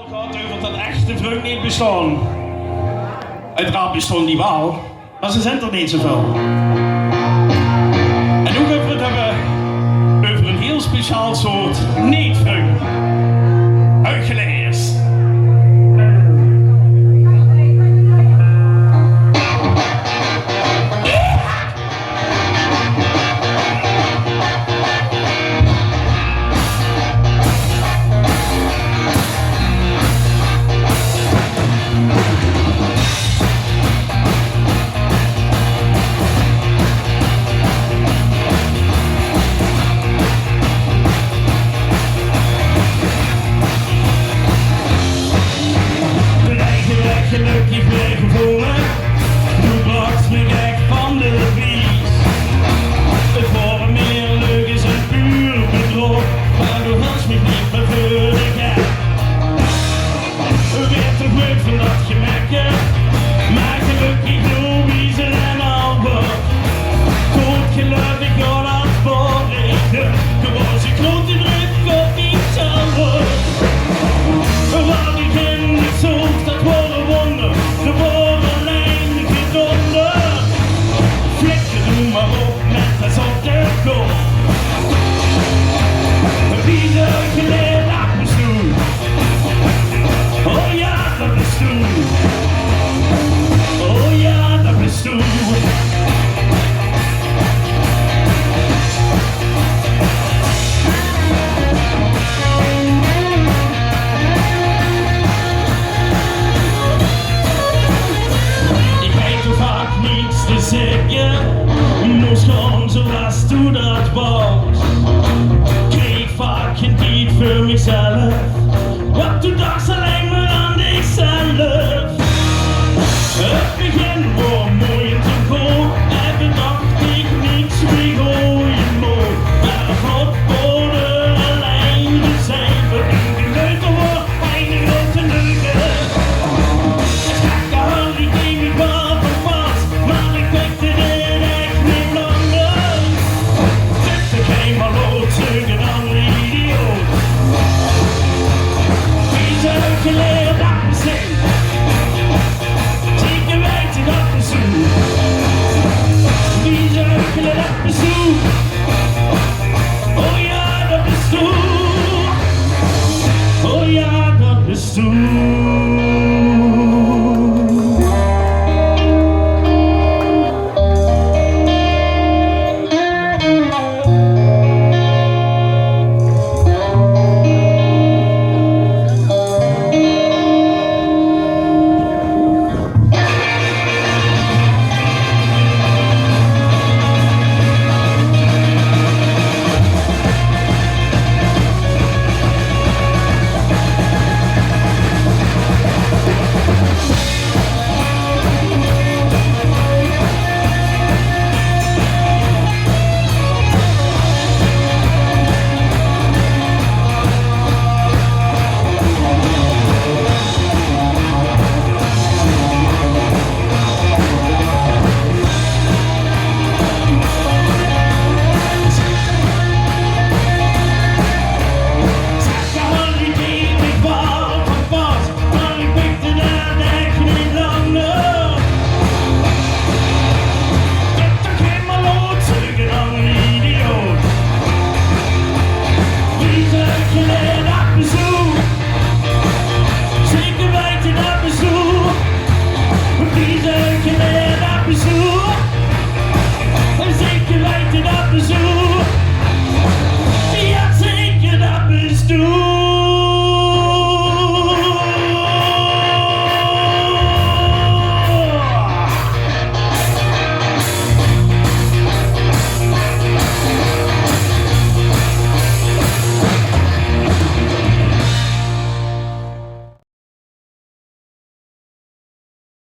gehad over dat echte vreugd niet bestaan. Uiteraard bestaan die wel, maar ze zijn er niet zoveel. En ook hebben we het hebben over een heel speciaal soort niet-vreugd. Uitgeleerd. Gelukkig weer gevonden, nu bracht me weg van de vlies. Het waren meer leugens en puur bedrog, maar du hast mich niet meer voor de gek. Weer terug van dat gemekke, maar gelukkig nu wie ze en al wordt. Goed gelukkig gaat aan het spoorregen, gewoon ze grote druk op iets anders. Wat ik in de zoek, dat worden wonder, de woorden lijn gedonder. Flikker doe maar op met dat op de kop. Wie de geleerd dat is toen. Oh ja, dat is toen. Oh ja, dat is toen. Niets te zeggen, moest gewoon zoals du dat was. Kreeg vaak geen tijd voor mezelf, wat du dacht alleen maar aan jezelf. Het begin was mooi en te goed, en bedacht ik niets wie gooien moet. Maar God worden alleen de cijfer, en de leuke wordt een grote leuke. Ik ging niet wat op was, maar ik wekte dit echt niet langer. Zet er geen maloot, zeugen aan de idioot. Wie ze geleerd dat we zijn, zeker weten dat we zoen. Wie ze geleerd dat we zoen, oh ja dat is toe. Oh ja dat is toe.